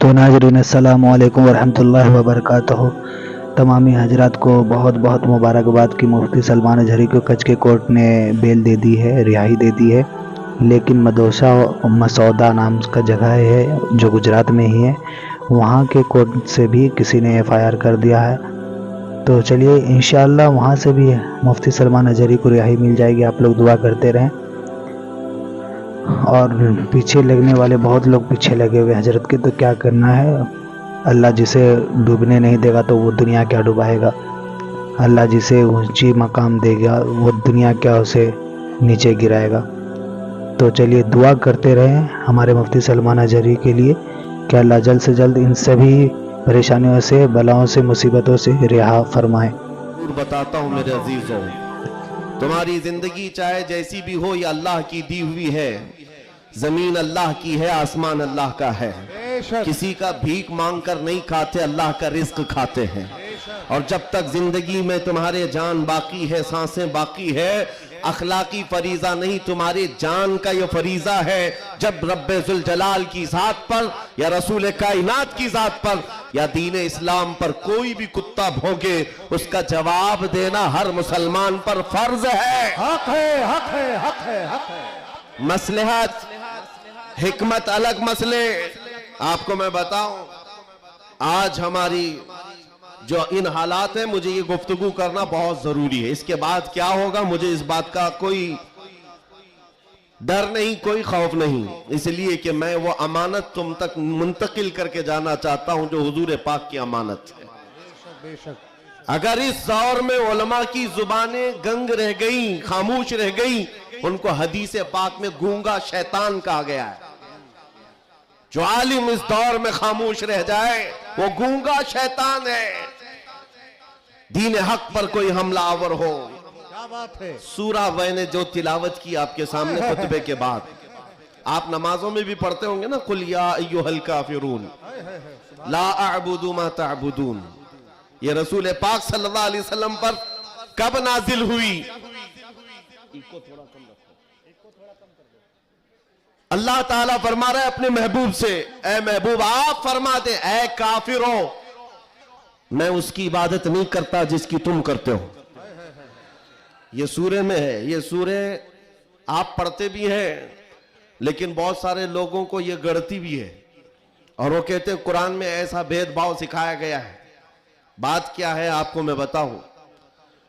تو ناظرین السلام علیکم ورحمۃ اللہ وبرکاتہ۔ تمامی حضرات کو بہت بہت مبارکباد کی مفتی سلمان اظہری کو کچ کے کورٹ نے بیل دے دی ہے، رہائی دے دی ہے، لیکن مدوسہ مسودہ نام کا جگہ ہے جو گجرات میں ہی ہے، وہاں کے کورٹ سے بھی کسی نے ایف آئی آر کر دیا ہے۔ تو چلیے انشاءاللہ وہاں سے بھی مفتی سلمان اظہری کو رہائی مل جائے گی۔ آپ لوگ دعا کرتے رہیں، اور پیچھے لگنے والے بہت لوگ پیچھے لگے ہوئے حضرت کے، تو کیا کرنا ہے، اللہ جسے ڈوبنے نہیں دے گا تو وہ دنیا کیا ڈوبائے گا، اللہ جسے اونچی مقام دے گا وہ دنیا کیا اسے نیچے گرائے گا۔ تو چلیے دعا کرتے رہیں ہمارے مفتی سلمان اظہری کے لیے کہ اللہ جلد سے جلد ان سبھی پریشانیوں سے، بلاؤں سے، مصیبتوں سے رہا فرمائے۔ بتاتا ہوں میرے عزیزوں، تمہاری زندگی چاہے جیسی بھی ہو، یہ اللہ کی دی ہوئی ہے۔ زمین اللہ کی ہے، آسمان اللہ کا ہے، کسی کا بھیک مانگ کر نہیں کھاتے، اللہ کا رزق کھاتے ہیں۔ اور جب تک زندگی میں تمہارے جان باقی ہے، سانسیں باقی ہے، اخلاقی فریضہ نہیں، تمہاری جان کا یہ فریضہ ہے، جب رب ذوالجلال کی ذات پر یا رسول کائنات کی ذات پر یا دین اسلام پر کوئی بھی کتا بھونکے، اس کا جواب دینا ہر مسلمان پر فرض ہے۔ حق ہے، حق ہے، حق ہے، حق ہے۔ مصلحت حکمت الگ مسئلے۔ آپ کو میں بتاؤں، آج ہماری جو ان حالات ہیں، مجھے یہ گفتگو کرنا بہت ضروری ہے۔ اس کے بعد کیا ہوگا مجھے اس بات کا کوئی ڈر نہیں، کوئی خوف نہیں، اس لیے کہ میں وہ امانت تم تک منتقل کر کے جانا چاہتا ہوں جو حضور پاک کی امانت ہے۔ بے شک۔ اگر اس دور میں علماء کی زبانیں گنگ رہ گئیں، خاموش رہ گئیں، ان کو حدیث پاک میں گونگا شیطان کہا گیا ہے۔ جو عالم اس دور میں خاموش رہ جائے وہ گونگا شیطان ہے۔ دین حق پر کوئی حملہ آور ہو، کیا بات ہے۔ سورہ میں نے جو تلاوت کی آپ کے سامنے خطبے کے بعد، آپ نمازوں میں بھی پڑھتے ہوں گے نا، قُلْ يَا أَيُّهَا الْكَافِرُونَ لَا أَعْبُدُ مَا تَعْبُدُونَ، یہ رسول پاک صلی اللہ علیہ وسلم پر کب نازل ہوئی؟ اللہ تعالیٰ فرما رہا ہے اپنے محبوب سے، اے محبوب آپ فرما دیں، اے کافروں، میں اس کی عبادت نہیں کرتا جس کی تم کرتے ہو۔ یہ سورہ میں ہے، یہ سورہ آپ پڑھتے بھی ہیں، لیکن بہت سارے لوگوں کو یہ گڑتی بھی ہے، اور وہ کہتے ہیں قرآن میں ایسا بھید بھاؤ سکھایا گیا ہے۔ بات کیا ہے آپ کو میں بتاؤں۔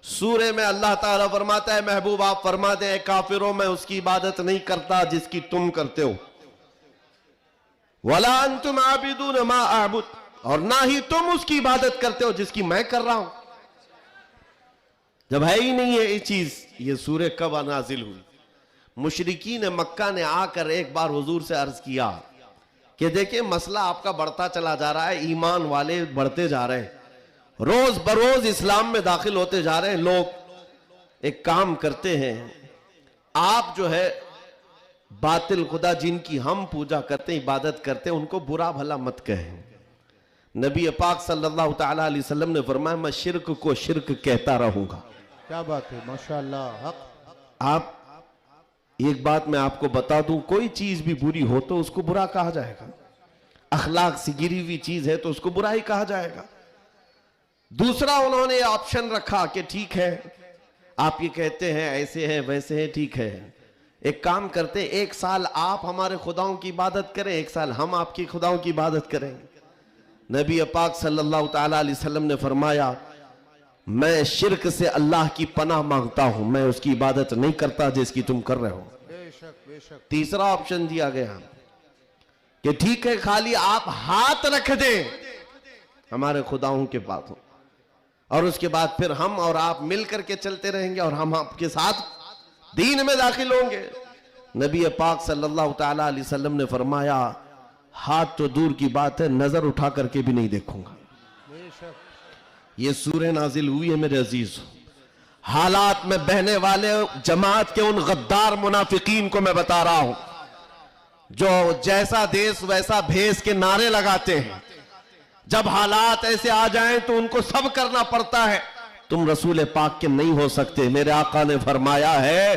سورہ میں اللہ تعالیٰ فرماتا ہے محبوب آپ فرما دیں، اے کافروں میں اس کی عبادت نہیں کرتا جس کی تم کرتے ہو، وَلَا أَنْتُمْ عَابِدُونَ مَا أَعْبُدُ، اور نہ ہی تم اس کی عبادت کرتے ہو جس کی میں کر رہا ہوں۔ جب ہے ہی نہیں ہے یہ چیز، یہ سورہ کب نازل ہوئی؟ مشرکین مکہ نے آ کر ایک بار حضور سے عرض کیا کہ دیکھیں مسئلہ آپ کا بڑھتا چلا جا رہا ہے، ایمان والے بڑھتے جا رہے ہیں، روز بروز اسلام میں داخل ہوتے جا رہے ہیں لوگ، ایک کام کرتے ہیں، آپ جو ہے باطل خدا جن کی ہم پوجا کرتے ہیں، عبادت کرتے ہیں، ان کو برا بھلا مت کہیں۔ نبی پاک صلی اللہ تعالیٰ علیہ وسلم نے فرمایا میں شرک کو شرک کہتا رہوں گا۔ کیا بات ہے، ماشاءاللہ، حق۔ آپ ایک بات میں آپ کو بتا دوں، کوئی چیز بھی بری ہو تو اس کو برا کہا جائے گا، اخلاق سے گری ہوئی چیز ہے تو اس کو برا ہی کہا جائے گا۔ دوسرا انہوں نے آپشن رکھا کہ ٹھیک ہے آپ یہ کہتے ہیں ایسے ہیں ویسے ہیں، ٹھیک ہے ایک کام کرتے، ایک سال آپ ہمارے خداؤں کی عبادت کریں، ایک سال ہم آپ کی خداؤں کی عبادت کریں۔ نبی پاک صلی اللہ تعالیٰ علیہ وسلم نے فرمایا میں شرک سے اللہ کی پناہ مانگتا ہوں، میں اس کی عبادت نہیں کرتا جس کی تم کر رہے ہو۔ بے شک، بے شک۔ تیسرا آپشن دیا گیا کہ ٹھیک ہے خالی آپ ہاتھ رکھ دیں ہمارے خداؤں کے پاس، اور اس کے بعد پھر ہم اور آپ مل کر کے چلتے رہیں گے اور ہم آپ کے ساتھ دین میں داخل ہوں گے۔ نبی پاک صلی اللہ تعالیٰ علیہ وسلم نے فرمایا ہاتھ تو دور کی بات ہے، نظر اٹھا کر کے بھی نہیں دیکھوں گا۔ بے شک۔ یہ سورہ نازل ہوئی ہے میرے عزیز، حالات میں بہنے والے جماعت کے ان غدار منافقین کو میں بتا رہا ہوں جو جیسا دیس ویسا بھیس کے نعرے لگاتے ہیں، جب حالات ایسے آ جائیں تو ان کو سب کرنا پڑتا ہے۔ تم رسول پاک کے نہیں ہو سکتے۔ میرے آقا نے فرمایا ہے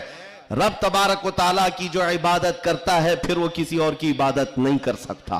رب تبارک و تعالیٰ کی جو عبادت کرتا ہے پھر وہ کسی اور کی عبادت نہیں کر سکتا۔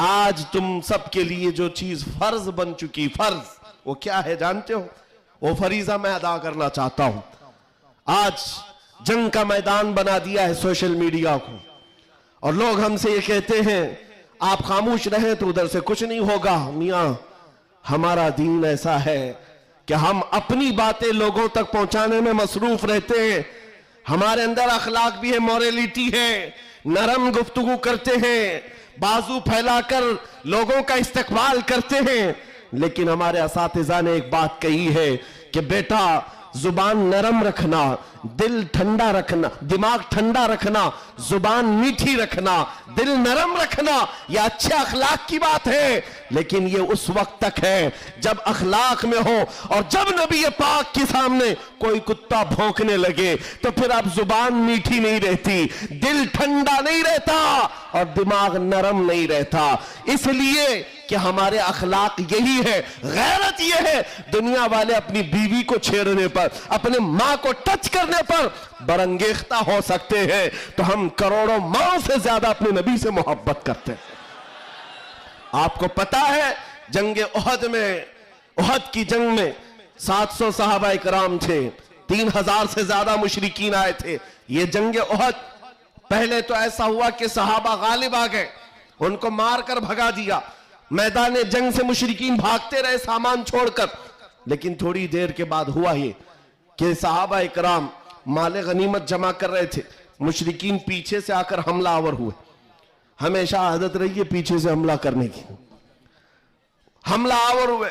آج تم سب کے لیے جو چیز فرض بن چکی، فرض وہ کیا ہے جانتے ہو؟ وہ فریضہ میں ادا کرنا چاہتا ہوں۔ آج جنگ کا میدان بنا دیا ہے سوشل میڈیا کو، اور لوگ ہم سے یہ کہتے ہیں آپ خاموش رہیں تو ادھر سے کچھ نہیں ہوگا۔ میاں ہمارا دین ایسا ہے کہ ہم اپنی باتیں لوگوں تک پہنچانے میں مصروف رہتے ہیں۔ ہمارے اندر اخلاق بھی ہے، موریلٹی ہے، نرم گفتگو کرتے ہیں، بازو پھیلا کر لوگوں کا استقبال کرتے ہیں۔ لیکن ہمارے اساتذہ نے ایک بات کہی ہے کہ بیٹا زبان نرم رکھنا، دل ٹھنڈا رکھنا، دماغ ٹھنڈا رکھنا، زبان میٹھی رکھنا، دل نرم رکھنا، یہ اچھے اخلاق کی بات ہے، لیکن یہ اس وقت تک ہے جب اخلاق میں ہو۔ اور جب نبی پاک کے سامنے کوئی کتا بھونکنے لگے تو پھر اب زبان میٹھی نہیں رہتی، دل ٹھنڈا نہیں رہتا اور دماغ نرم نہیں رہتا۔ اس لیے کہ ہمارے اخلاق یہی ہے، غیرت یہ ہے۔ دنیا والے اپنی بیوی کو چھیڑنے پر، اپنے ماں کو ٹچ کرنے پر برانگیختہ ہو سکتے ہیں، تو ہم کروڑوں ماں سے زیادہ اپنے نبی سے محبت کرتے ہیں۔ آپ کو پتا ہے جنگ احد میں، احد کی جنگ میں 700 صحابہ کرام تھے، 3000 سے زیادہ مشرکین آئے تھے۔ یہ جنگ احد پہلے تو ایسا ہوا کہ صحابہ غالب آ گئے، ان کو مار کر بھگا دیا، میدان جنگ سے مشرکین بھاگتے رہے سامان چھوڑ کر۔ لیکن تھوڑی دیر کے بعد ہوا یہ کہ صحابہ اکرام مال غنیمت جمع کر رہے تھے، مشرکین پیچھے سے آ کر حملہ آور ہوئے۔ ہمیشہ عادت رہی ہے پیچھے سے حملہ کرنے کی، حملہ آور ہوئے،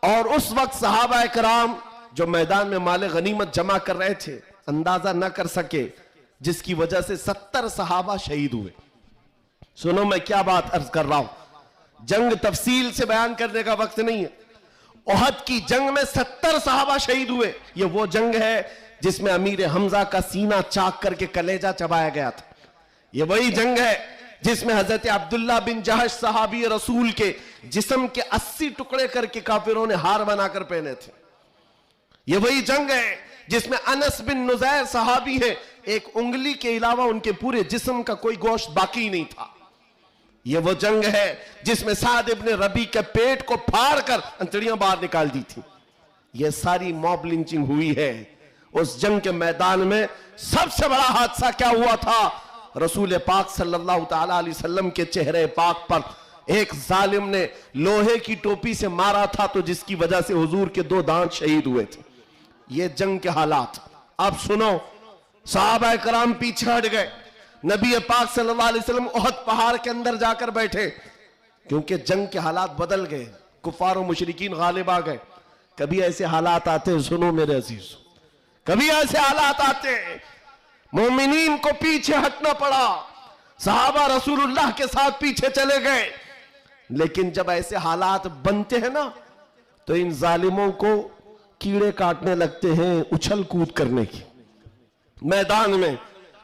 اور اس وقت صحابہ اکرام جو میدان میں مال غنیمت جمع کر رہے تھے اندازہ نہ کر سکے، جس کی وجہ سے 70 صحابہ شہید ہوئے۔ سنو میں کیا بات عرض کر رہا ہوں، جنگ تفصیل سے بیان کرنے کا وقت نہیں ہے۔ احد کی جنگ میں 70 صحابہ شہید ہوئے۔ یہ وہ جنگ ہے جس میں امیر حمزہ کا سینہ چاک کر کے کلیجہ چبایا گیا تھا۔ یہ وہی جنگ ہے جس میں حضرت عبداللہ بن جہش صحابی رسول کے جسم کے 80 ٹکڑے کر کے کافروں نے ہار بنا کر پہنے تھے۔ یہ وہی جنگ ہے جس میں انس بن نزیر صحابی ہے، ایک انگلی کے علاوہ ان کے پورے جسم کا کوئی گوشت باقی نہیں تھا۔ یہ وہ جنگ ہے جس میں سعد ابن ربی کے پیٹ کو پھاڑ کر انتڑیاں باہر نکال دی تھی۔ یہ ساری موب لنچنگ ہوئی ہے۔ اس جنگ کے میدان میں سب سے بڑا حادثہ کیا ہوا تھا؟ رسول پاک صلی اللہ تعالی علیہ وسلم کے چہرے پاک پر ایک ظالم نے لوہے کی ٹوپی سے مارا تھا، تو جس کی وجہ سے حضور کے 2 دانت شہید ہوئے تھے۔ یہ جنگ کے حالات۔ اب سنو، صحابہ کرام پیچھے ہٹ گئے، نبی پاک صلی اللہ علیہ وسلم احد پہاڑ کے اندر جا کر بیٹھے، کیونکہ جنگ کے حالات بدل گئے، کفار و مشرکین غالب آ گئے۔ کبھی ایسے حالات آتے ہیں، سنو میرے عزیز، کبھی ایسے حالات آتے ہیں مومنین کو پیچھے ہٹنا پڑا، صحابہ رسول اللہ کے ساتھ پیچھے چلے گئے۔ لیکن جب ایسے حالات بنتے ہیں نا، تو ان ظالموں کو کیڑے کاٹنے لگتے ہیں اچھل کود کرنے کی۔ میدان میں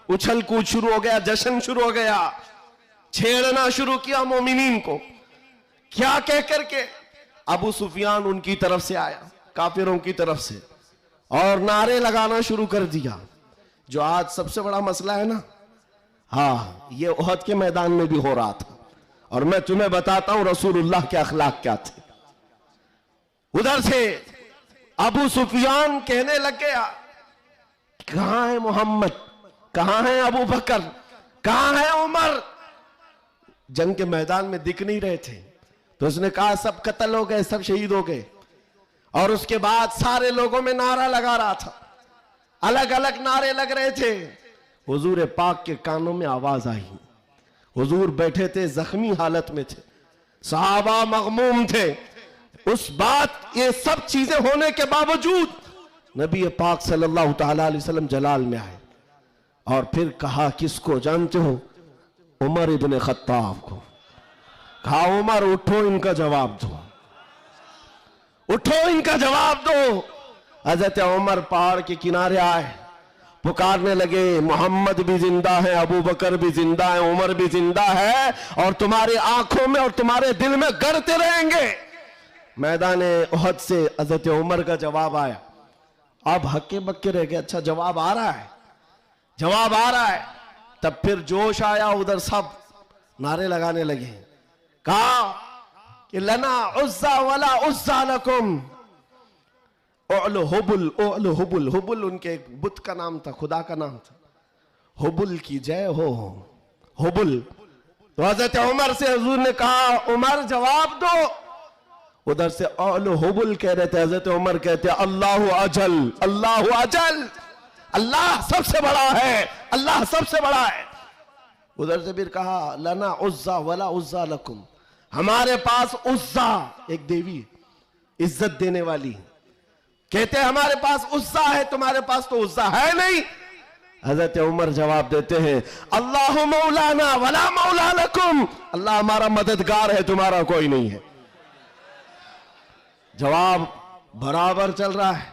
اچھل کود شروع ہو گیا، جشن شروع ہو گیا، چھیڑنا شروع کیا مومنین کو۔ کیا کہہ کر کے ابو سفیان ان کی طرف سے آیا، کافروں کی طرف سے، اور نعرے لگانا شروع کر دیا، جو آج سب سے بڑا مسئلہ ہے نا۔ ہاں، یہ احد کے میدان میں بھی ہو رہا تھا، اور میں تمہیں بتاتا ہوں رسول اللہ کے اخلاق کیا تھے۔ ادھر سے ابو سفیان کہنے لگ گیا، کہاں ہے محمد، کہاں ہے ابو بکر، کہاں ہے عمر؟ جنگ کے میدان میں دکھ نہیں رہے تھے، تو اس نے کہا سب قتل ہو گئے، سب شہید ہو گئے۔ اور اس کے بعد سارے لوگوں میں نعرہ لگا رہا تھا، الگ الگ نعرے لگ رہے تھے۔ حضور پاک کے کانوں میں آواز آئی، حضور بیٹھے تھے، زخمی حالت میں تھے، صحابہ مغموم تھے۔ اس بات، یہ سب چیزیں ہونے کے باوجود نبی پاک صلی اللہ تعالی علیہ وسلم جلال میں آئے، اور پھر کہا کس کو جانتے ہو؟ عمر ابن خطاب کو۔ کہا عمر اٹھو، ان کا جواب دو، اٹھو ان کا جواب دو۔ حضرت عمر پہاڑ کے کنارے آئے، پکارنے لگے، محمد بھی زندہ ہے، ابو بکر بھی زندہ ہے، عمر بھی زندہ ہے، اور تمہاری آنکھوں میں اور تمہارے دل میں گڑتے رہیں گے۔ میدان احد سے حضرت عمر کا جواب آیا۔ اب ہکے بکے رہ گئے، اچھا جواب آ رہا ہے، جواب آ رہا ہے۔ تب پھر جوش آیا، ادھر سب نعرے لگانے لگے، کہا کہ لنا عزا ولا عزا لکم، اعلو حبل، اعلو حبل، حبل ان کے ایک بت کا نام تھا، خدا کا نام تھا، حبل کی جے ہو، حبل۔ تو حضرت عمر سے حضور نے کہا عمر جواب دو، ادھر سے اعلو حبل کہہ رہے تھے، حضرت عمر کہتے اللہ اجل، اللہ اجل، اللہ سب سے بڑا ہے، اللہ سب سے بڑا ہے۔ ادھر سے پھر کہا لنا عزا ولا عزا لکم، ہمارے پاس عزا ایک دیوی عزت دینے والی، کہتے ہیں ہمارے پاس عزا ہے، تمہارے پاس تو عزا ہے نہیں۔ حضرت عمر جواب دیتے ہیں اللہ مولانا ولا مولا لکم، اللہ ہمارا مددگار ہے، تمہارا کوئی نہیں ہے۔ جواب برابر چل رہا ہے،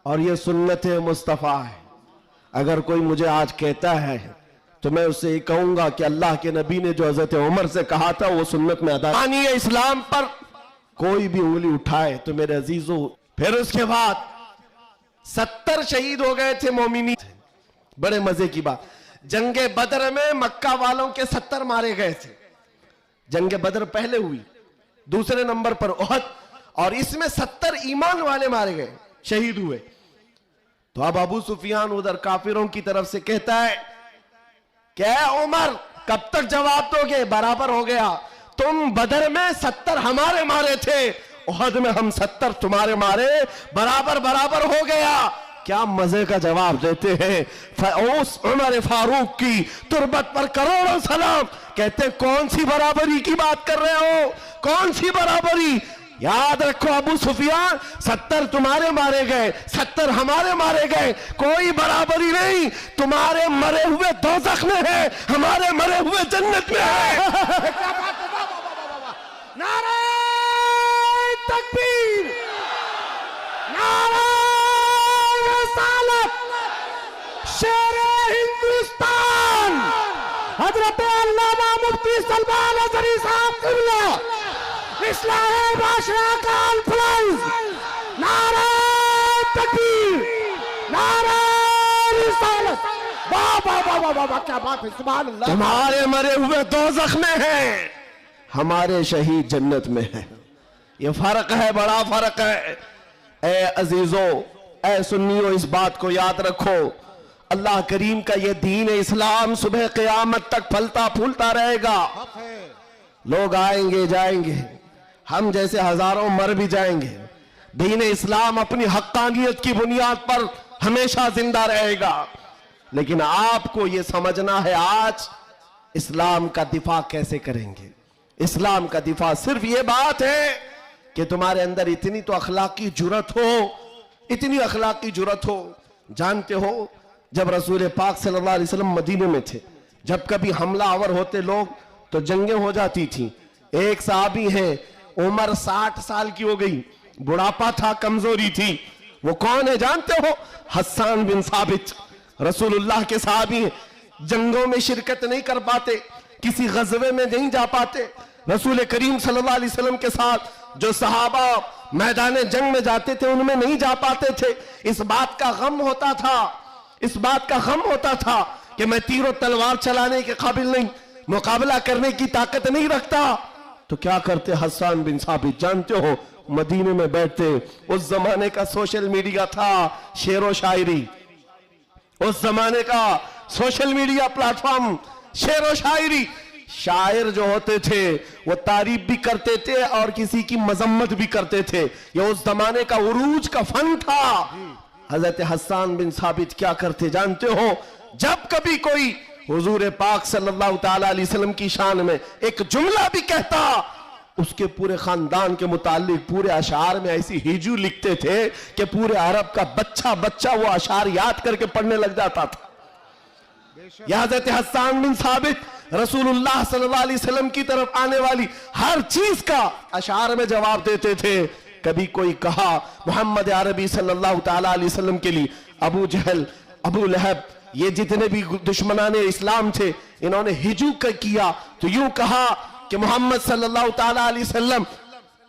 اور یہ سنت مصطفیٰ ہے۔ اگر کوئی مجھے آج کہتا ہے تو میں اسے یہ کہوں گا کہ اللہ کے نبی نے جو حضرت عمر سے کہا تھا وہ سنت میں ادا ہے۔ اسلام پر کوئی بھی انگلی اٹھائے تو میرے عزیزو، پھر اس کے بعد 70 شہید ہو گئے تھے مومنین۔ بڑے مزے کی بات، جنگ بدر میں مکہ والوں کے 70 مارے گئے تھے۔ جنگ بدر پہلے ہوئی، دوسرے نمبر پر احد، اور اس میں 70 ایمان والے مارے گئے، شہید ہوئے۔ تو اب ابو سفیان ادھر کافروں کی طرف سے کہتا ہے کہ اے عمر کب تک جواب دو گے؟ برابر ہو گیا، تم بدر میں 70 ہمارے مارے تھے، احد میں ہم 70 تمہارے مارے، برابر برابر ہو گیا۔ کیا مزے کا جواب دیتے ہیں، اس عمر فاروق کی تربت پر کروڑوں سلام۔ کہتے کون سی برابری کی بات کر رہے ہو، کون سی برابری؟ یاد رکھو ابو سفیان، 70 تمہارے مارے گئے، 70 ہمارے مارے گئے، کوئی برابری نہیں۔ تمہارے مرے ہوئے دوزخ میں ہے، ہمارے مرے ہوئے جنت میں ہے۔ نعرہ تکبیر، نعرہ رسالت، شیر ہندوستان حضرت علامہ مفتی سلمان اظہری صاحب قبلہ، اصلاح معاشرہ کا الفلاز، نعرہ تکبیر، نعرہ رسالت، واہ واہ واہ واہ واہ، کیا بات ہے، سبحان اللہ۔ تمہارے مرے ہوئے دوزخ میں ہیں، ہمارے شہید جنت میں ہیں۔ یہ فرق ہے، بڑا فرق ہے۔ اے عزیزو، اے سنیو، اس بات کو یاد رکھو، اللہ کریم کا یہ دین اسلام صبح قیامت تک پھلتا پھولتا رہے گا۔ لوگ آئیں گے جائیں گے، ہم جیسے ہزاروں مر بھی جائیں گے، دین اسلام اپنی حقانیت کی بنیاد پر ہمیشہ زندہ رہے گا۔ لیکن آپ کو یہ سمجھنا ہے آج اسلام کا دفاع کیسے کریں گے۔ اسلام کا دفاع صرف یہ بات ہے کہ تمہارے اندر اتنی تو اخلاقی جرات ہو، اتنی اخلاقی جرات ہو۔ جانتے ہو جب رسول پاک صلی اللہ علیہ وسلم مدینے میں تھے، جب کبھی حملہ آور ہوتے لوگ تو جنگیں ہو جاتی تھیں۔ ایک صحابی ہیں، عمر 60 سال کی ہو گئی، بڑھاپا تھا، کمزوری تھی، وہ کون ہے جانتے ہو؟ حسان بن ثابت، رسول اللہ کے صحابی ہیں، جنگوں میں شرکت نہیں کر پاتے، کسی غزوے میں نہیں جا پاتے۔ رسول کریم صلی اللہ علیہ وسلم کے ساتھ جو صحابہ میدان جنگ میں جاتے تھے ان میں نہیں جا پاتے تھے۔ اس بات کا غم ہوتا تھا، اس بات کا غم ہوتا تھا کہ میں تیر و تلوار چلانے کے قابل نہیں، مقابلہ کرنے کی طاقت نہیں رکھتا۔ تو کیا کرتے حسان بن ثابت؟ جانتے ہو مدینے میں بیٹھتے، اس زمانے کا سوشل میڈیا تھا، شعر و شاعری، اس زمانے کا سوشل میڈیا پلیٹ فارم، شعر و شاعری۔ شاعر جو ہوتے تھے وہ تعریف بھی کرتے تھے اور کسی کی مذمت بھی کرتے تھے، یہ اس زمانے کا عروج کا فن تھا۔ حضرت حسان بن ثابت کیا کرتے جانتے ہو؟ جب کبھی کوئی حضور پاک صلی اللہ تعالی علیہ وسلم کی شان میں ایک جملہ بھی کہتا، اس کے پورے خاندان کے متعلق پورے اشعار میں ایسی ہیجو لکھتے تھے کہ پورے عرب کا بچہ بچہ وہ اشعار یاد کر کے پڑھنے لگ جاتا تھا۔ یہ حضرت حسان بن ثابت رسول اللہ صلی اللہ علیہ وسلم کی طرف آنے والی ہر چیز کا اشعار میں جواب دیتے تھے۔ کبھی کوئی کہا محمد عربی صلی اللہ تعالی علیہ وسلم کے لیے ابو جہل، ابو لہب، یہ جتنے بھی دشمنان اسلام تھے، انہوں نے ہجو کیا تو یوں کہا کہ محمد صلی اللہ تعالی علیہ وسلم